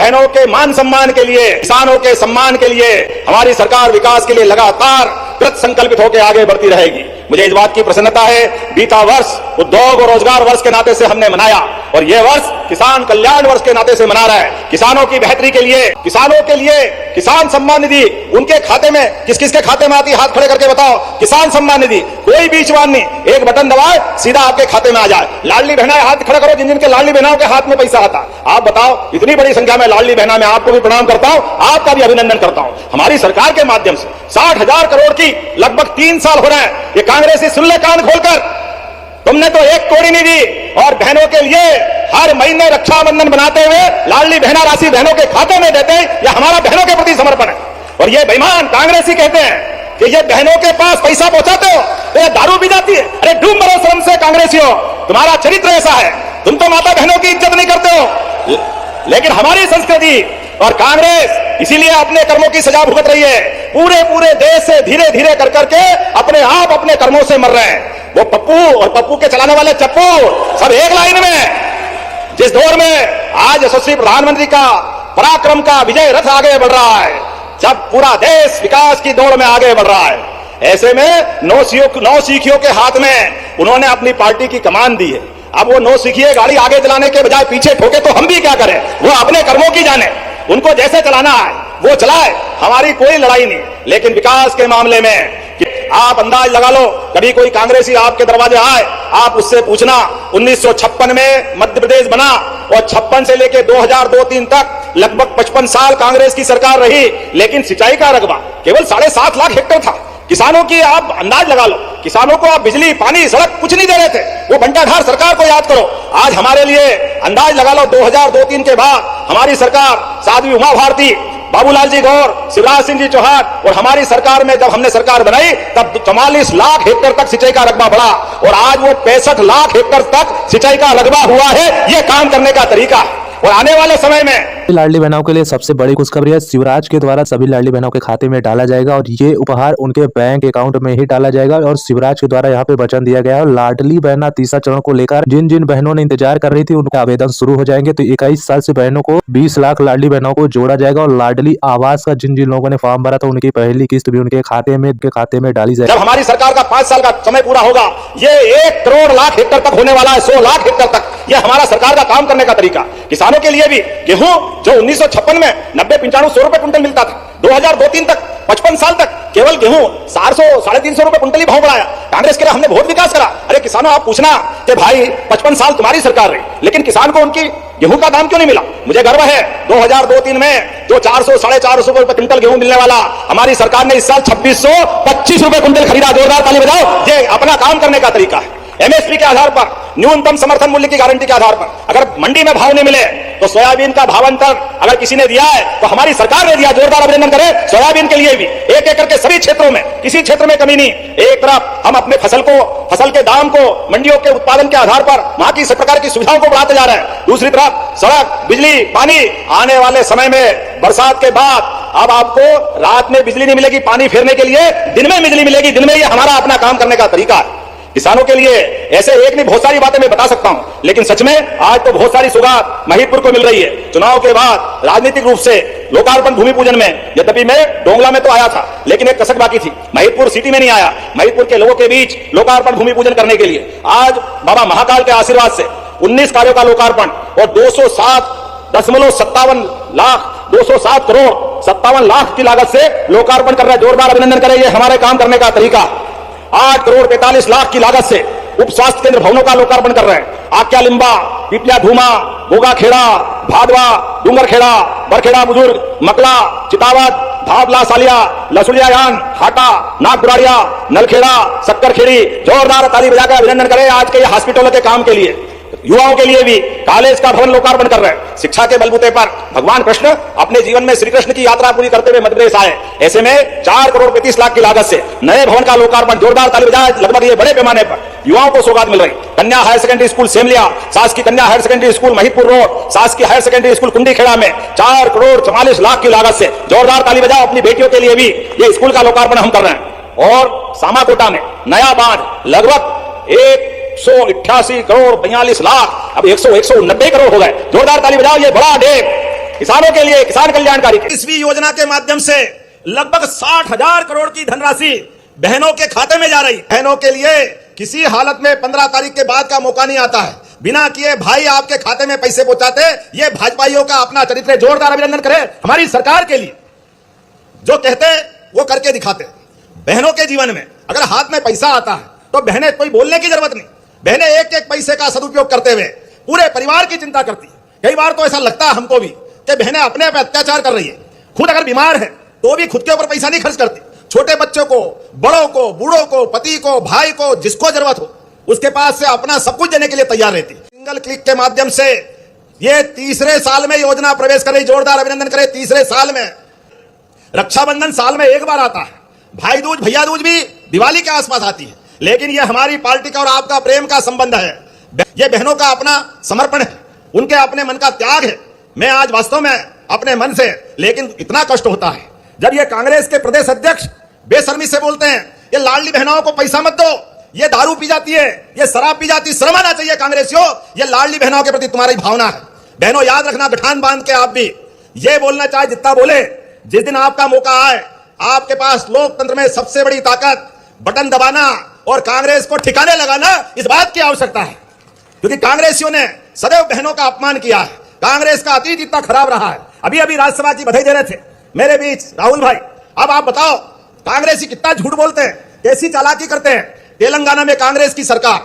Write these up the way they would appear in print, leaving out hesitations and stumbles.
बहनों के मान सम्मान के लिए, किसानों के सम्मान के लिए हमारी सरकार विकास के लिए लगातार कृत संकल्पित होकर आगे बढ़ती रहेगी। मुझे इस बात की प्रसन्नता है, बीता वर्ष उद्योग और रोजगार वर्ष के नाते से हमने मनाया और यह वर्ष किसान कल्याण वर्ष के नाते से मना रहा है। किसानों की बेहतरी के लिए, किसानों के लिए किसान सम्मान निधि उनके खाते में, किस किस के खाते में आती है हाथ खड़े करके बताओ। किसान सम्मान निधि कोई बीचवान नहीं, एक बटन दबाए सीधा आपके खाते में आ जाए। लाडली बहना हाथ खड़ा करो जिन जिनके लाडली बहनाओं के हाथ में पैसा आता। आप बताओ, इतनी बड़ी संख्या में लाडली बहना, मैं आपको भी प्रणाम करता हूं, आपका भी अभिनंदन करता हूं। हमारी सरकार के माध्यम से 60,000 करोड़ की लगभग 3 साल हो रहे हैं। ये कांग्रेसी सुन ले कान खोलकर, तुमने तो एक कौड़ी नहीं दी और बहनों के लिए हर महीने रक्षाबंधन बनाते हुए लाडली बहना राशि बहनों के खाते में देते हैं। यह हमारा बहनों के प्रति समर्पण है। और ये बेईमान कांग्रेसी कहते हैं कि ये बहनों के पास पैसा पहुंचाते हो तो ये दारू पी जाती है। अरे डूब मरो शर्म से कांग्रेसियों, तुम्हारा चरित्र ऐसा है, तुम तो माता बहनों की इज्जत नहीं करते हो। लेकिन हमारी संस्कृति और कांग्रेस इसीलिए अपने कर्मों की सजा भुगत रही है। पूरे देश से धीरे धीरे कर करके अपने आप अपने कर्मों से मर रहे हैं। वो पप्पू और पप्पू के चलाने वाले चप्पू सब एक लाइन में। जिस दौर में आज यशस्वी प्रधानमंत्री का पराक्रम का विजय रथ आगे बढ़ रहा है, जब पूरा देश विकास की दौड़ में आगे बढ़ रहा है, ऐसे में नौसिखियों के हाथ में उन्होंने अपनी पार्टी की कमान दी है। अब वो नौसिखिए गाड़ी आगे चलाने के बजाय पीछे ठोके तो हम भी क्या करें। वो अपने कर्मों की जाने, उनको जैसे चलाना है वो चलाए, हमारी कोई लड़ाई नहीं। लेकिन विकास के मामले में आप अंदाज लगा लो, कभी कोई कांग्रेसी आपके दरवाजे आए, आप उससे पूछना 1956 में मध्य प्रदेश बना और 56 से लेकर 2002-3 तक लगभग 55 साल कांग्रेस की सरकार रही, लेकिन सिंचाई का रकबा केवल 7.5 लाख हेक्टेयर था। किसानों की आप अंदाज लगा लो, किसानों को आप बिजली, पानी, सड़क कुछ नहीं दे रहे थे। वो बंटाधार सरकार को याद करो। आज हमारे लिए अंदाज लगा लो, 2002-3 के बाद हमारी सरकार, साध्वी उमा भारती, बाबूलाल जी गौर, शिवराज सिंह जी चौहान और हमारी सरकार में जब हमने सरकार बनाई तब 44 लाख हेक्टेयर तक सिंचाई का रकबा बढ़ा और आज वो 65 लाख हेक्टेयर तक सिंचाई का रकबा हुआ है। ये काम करने का तरीका है। और आने वाले समय में लाडली बहनों के लिए सबसे बड़ी खुशखबरी है, शिवराज के द्वारा सभी लाडली बहनों के खाते में डाला जाएगा और ये उपहार उनके बैंक अकाउंट में ही डाला जाएगा। और शिवराज के द्वारा यहाँ पे वचन दिया गया है, लाडली बहना तीसरा चरण को लेकर जिन जिन बहनों ने इंतजार कर रही थी उनके आवेदन शुरू हो जाएंगे। तो 21 साल से बहनों को 20 लाख लाडली बहनों को जोड़ा जाएगा और लाडली आवास का जिन जिन लोगों ने फॉर्म भरा था उनकी पहली किस्त भी उनके खाते में डाली जाएगी। जब हमारी सरकार का 5 साल का समय पूरा होगा, ये 1 करोड़ लाख हेक्टेयर तक होने वाला है, 100 लाख हेक्टेयर तक। ये हमारा सरकार का काम करने का तरीका। किसानों के लिए भी गेहूं जो 1956 में 90-95 रुपए कुंटल मिलता था, 2002-3 तक 55 साल तक केवल गेहूं 400-350 रुपए कुंटल ही भाव बढ़ाया। कांग्रेस के लिए हमने बहुत विकास करा। अरे किसानों, आप पूछना कि भाई 55 साल तुम्हारी सरकार रही, लेकिन किसान को उनकी गेहूं का दाम क्यों नहीं मिला? मुझे गर्व है 2002-3 में जो 400-450 रुपए कुंटल गेहूं मिलने वाला, हमारी सरकार ने इस साल 2625 रुपए कुंटल खरीदा। जोरदार ताली बजाओ। ये अपना काम करने का तरीका है। एमएसपी के आधार पर, न्यूनतम समर्थन मूल्य की गारंटी के आधार पर, अगर मंडी में भाव नहीं मिले तो सोयाबीन का भावांतर अगर किसी ने दिया है तो हमारी सरकार ने दिया। जोरदार अभिनंदन करें सोयाबीन के लिए भी। 1 एकड़ के सभी क्षेत्रों में, किसी क्षेत्र में कमी नहीं। एक तरफ हम अपने फसल के दाम को मंडियों के उत्पादन के आधार पर वहां की सब प्रकार की सुविधाओं को बढ़ाते जा रहे हैं। दूसरी तरफ सड़क, बिजली, पानी। आने वाले समय में बरसात के बाद अब आपको रात में बिजली नहीं मिलेगी पानी फेरने के लिए, दिन में बिजली मिलेगी। दिन में ये हमारा अपना काम करने का तरीका है। किसानों के लिए ऐसे एक नहीं बहुत सारी बातें मैं बता सकता हूं, लेकिन सच में आज तो बहुत सारी सौगात महिदपुर को मिल रही है। चुनाव के बाद राजनीतिक रूप से लोकार्पण भूमि पूजन में, यद्यपि मैं डोंगला में तो आया था, लेकिन एक कसक बाकी थी, महिदपुर सिटी में नहीं आया। महिदपुर के लोगों के बीच लोकार्पण भूमि पूजन करने के लिए आज बाबा महाकाल के आशीर्वाद से 19 कार्यों का लोकार्पण और 207.57 लाख 207 करोड़ 57 लाख की लागत से लोकार्पण कर रहे हैं। जोरदार अभिनंदन करें। ये हमारे काम करने का तरीका। 8 करोड़ 45 लाख की लागत से उप स्वास्थ्य केंद्र भवनों का लोकार्पण कर रहे हैं। आक्या लिंबा, पिपलिया धूमा, गोगा खेड़ा, भादवा, डूंगर खेड़ा, बरखेड़ा बुजुर्ग, मकला, चितावत, भावला सालिया, लसुलियायान, हाटा, नागपुरारिया, नलखेड़ा, सक्करखेड़ी। जोरदार ताली बजाकर अभिनंदन करें आज के ये हॉस्पिटलों के काम के लिए। युवाओं के लिए भी कॉलेज का भवन लोकार्पण कर रहे हैं। शिक्षा के बलबूते पर भगवान कृष्ण अपने जीवन में श्री कृष्ण की यात्रा पूरी करते हुए मध्य प्रदेश आए। ऐसे में 4 करोड़ 35 लाख की लागत से नए भवन का लोकार्पण। जोरदार ताली बजाएं। लगभग ये बड़े पैमाने पर युवाओं को सौगात मिल रही। कन्या हायर सेकेंडरी स्कूल सेमलिया, शासकीय कन्या higher secondary school Mahidpur road, शासकीय हायर सेकेंडरी स्कूल कुंडीखेड़ा में 4 करोड़ 44 लाख की लागत से जोरदार ताली बजाओ। अपनी बेटियों के लिए भी ये स्कूल का लोकार्पण हम कर रहे हैं। और सामाकोटा में नया बांध लगभग 188 करोड़ 42 लाख, अब 190 करोड़ हो गए। जोरदार ताली बजाओ। ये बड़ा डेम किसानों के लिए, किसान कल्याणकारी के। इसवी योजना के माध्यम से लगभग 60,000 करोड़ की धनराशि बहनों के खाते में जा रही। बहनों के लिए किसी हालत में 15 तारीख के बाद का मौका नहीं आता है। बिना किए भाई आपके खाते में पैसे पहुंचाते, ये भाजपाइयों का अपना चरित्र। जोरदार अभिनंदन करें हमारी सरकार के लिए, जो कहते वो करके दिखाते। बहनों के जीवन में अगर हाथ में पैसा आता है तो बहनें कोई बोलने की जरूरत नहीं, बहनें एक एक पैसे का सदुपयोग करते हुए पूरे परिवार की चिंता करती है। कई बार तो ऐसा लगता है हमको भी कि बहनें अपने पे अत्याचार कर रही है। खुद अगर बीमार है तो भी खुद के ऊपर पैसा नहीं खर्च करती। छोटे बच्चों को, बड़ों को, बूढ़ों को, पति को, भाई को, जिसको जरूरत हो उसके पास से अपना सब कुछ देने के लिए तैयार रहती। सिंगल क्लिक के माध्यम से ये तीसरे साल में योजना प्रवेश कर रही। जोरदार अभिनंदन करें। तीसरे साल में रक्षाबंधन साल में एक बार आता है, भाई दूज, भैया दूज भी दिवाली के आसपास आती है, लेकिन यह हमारी पार्टी का और आपका प्रेम का संबंध है। यह बहनों का अपना समर्पण है, उनके अपने मन का त्याग है। मैं आज वास्तव में अपने मन से, लेकिन इतना कष्ट होता है जब ये कांग्रेस के प्रदेश अध्यक्ष बेशर्मी से बोलते हैं ये लाडली बहनों को पैसा मत दो, ये दारू पी जाती है, ये शराब पी जाती है। शर्म आना चाहिए कांग्रेसियों, ये लाडली बहनों के प्रति तुम्हारी भावना है। बहनों याद रखना, गठान बांध के आप भी ये बोलना चाहे जितना बोले, जिस दिन आपका मौका आए, आपके पास लोकतंत्र में सबसे बड़ी ताकत बटन दबाना और कांग्रेस को ठिकाने लगाना, इस बात की आवश्यकता है। क्योंकि कांग्रेसियों ने सदैव बहनों का अपमान किया है। कांग्रेस का अतीत इतना खराब रहा है। अभी अभी राज्यसभा की बधाई दे रहे थे मेरे बीच राहुल भाई। अब आप बताओ कांग्रेसी कितना झूठ बोलते हैं, कैसी चालाकी करते हैं। तेलंगाना में कांग्रेस की सरकार,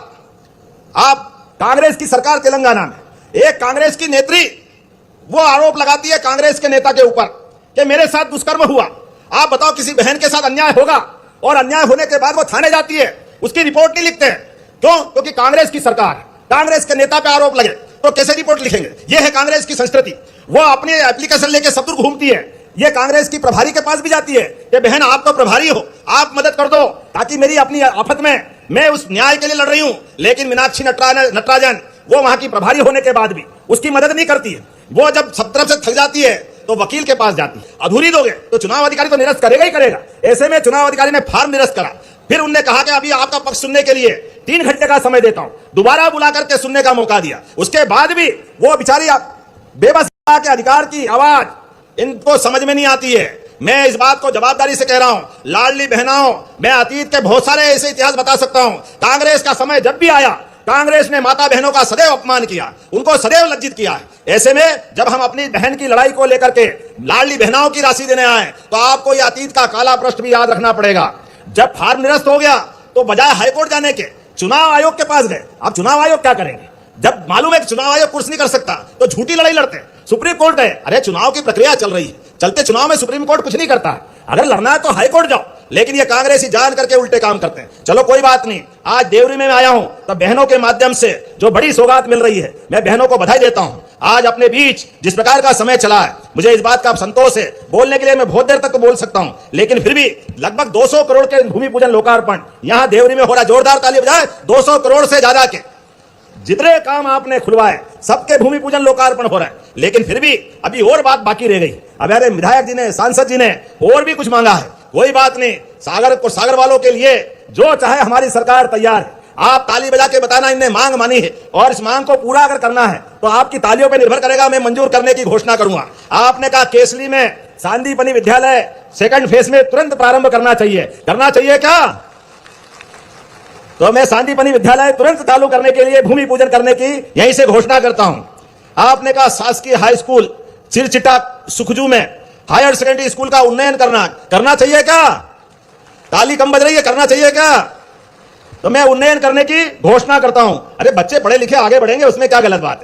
आप कांग्रेस की सरकार तेलंगाना में एक कांग्रेस की नेत्री वो आरोप लगाती है कांग्रेस के नेता के ऊपर कि मेरे साथ दुष्कर्म हुआ। आप बताओ किसी बहन के साथ अन्याय होगा और अन्याय होने के बाद वो थाने जाती है, उसकी रिपोर्ट नहीं लिखते हैं। क्यों? क्योंकि कांग्रेस की सरकार, कांग्रेस के नेता पे आरोप लगे तो कैसे रिपोर्ट लिखेंगे। ये है कांग्रेस की संस्कृति। वो अपनी एप्लीकेशन लेके सब दूर घूमती है। ये कांग्रेस की प्रभारी के पास भी जाती है कि बहन आप तो प्रभारी हो, आप मदद कर दो ताकि मेरी अपनी आफत में मैं उस न्याय के लिए लड़ रही हूं। लेकिन मीनाक्षी नटराजन वो वहां की प्रभारी होने के बाद भी उसकी मदद नहीं करती है। वो जब सब तरफ से थक जाती है तो वकील के पास जाती है। अधूरी दोगे तो चुनाव अधिकारी तो निरस्त करेगा ही करेगा। ऐसे में चुनाव अधिकारी ने फॉर्म निरस्त करा। फिर उनने कहा कि अभी आपका पक्ष सुनने के लिए 3 घंटे का समय देता हूं। दोबारा बुला करके सुनने का मौका दिया। उसके बाद भी वो बेचारी बेबस के अधिकार की आवाज इनको समझ में नहीं आती है। मैं इस बात को जवाबदारी से कह रहा हूं, लाडली बहनाओं, मैं अतीत के बहुत सारे ऐसे इतिहास बता सकता हूं। कांग्रेस का समय जब भी आया, कांग्रेस ने माता बहनों का सदैव अपमान किया, उनको सदैव लज्जित किया है। ऐसे में जब हम अपनी बहन की लड़ाई को लेकर के लाडली बहनाओं की राशि देने आए तो आपको यह अतीत का काला पृष्ठ भी याद रखना पड़ेगा। जब फार्म निरस्त हो गया तो बजाय हाईकोर्ट जाने के चुनाव आयोग के पास गए। अब चुनाव आयोग क्या करेंगे? जब मालूम है कि चुनाव आयोग कुछ नहीं कर सकता तो झूठी लड़ाई लड़ते हैं। सुप्रीम कोर्ट गए। अरे चुनाव की प्रक्रिया चल रही है, चलते चुनाव में सुप्रीम कोर्ट कुछ नहीं करता है। अगर लड़ना है तो हाईकोर्ट जाओ। लेकिन ये कांग्रेसी जान करके उल्टे काम करते हैं। चलो कोई बात नहीं, आज देवरी में आया हूं तो बहनों के माध्यम से जो बड़ी सौगात मिल रही है, मैं बहनों को बधाई देता हूं। आज अपने बीच जिस प्रकार का समय चला है, मुझे इस बात का संतोष है। बोलने के लिए मैं बहुत देर तक तो बोल सकता हूं, लेकिन फिर भी लगभग 200 करोड़ के भूमि पूजन लोकार्पण यहां देवरी में हो रहा। जोरदार ताली बजाए। 200 करोड़ से ज्यादा के जितने काम आपने खुलवाए सबके भूमि पूजन लोकार्पण हो रहा है। लेकिन फिर भी अभी और बात बाकी रह गई। अब यार विधायक जी ने, सांसद जी ने और भी कुछ मांगा है। कोई बात नहीं, सागर वालों के लिए जो चाहे हमारी सरकार तैयार है। आप ताली बजा के बताना इनने मांग मानी है, और इस मांग को पूरा अगर करना है तो आपकी तालियों पर निर्भर करेगा। मैं मंजूर करने की घोषणा करूंगा। आपने कहा केसली में सांदीपनि विद्यालय सेकंड फेज में तुरंत प्रारंभ करना चाहिए क्या? तो मैं सांदीपनि विद्यालय तुरंत चालू करने के लिए भूमि पूजन करने की यहीं से घोषणा करता हूं। आपने कहा शासकीय हाई स्कूल चिरचिटा सुखजू में हायर सेकेंडरी स्कूल का उन्नयन करना चाहिए क्या? ताली कम बज रही है, करना चाहिए क्या? तो मैं उन्नयन करने की घोषणा करता हूं। अरे बच्चे पढ़े लिखे आगे बढ़ेंगे, उसमें क्या गलत बात है?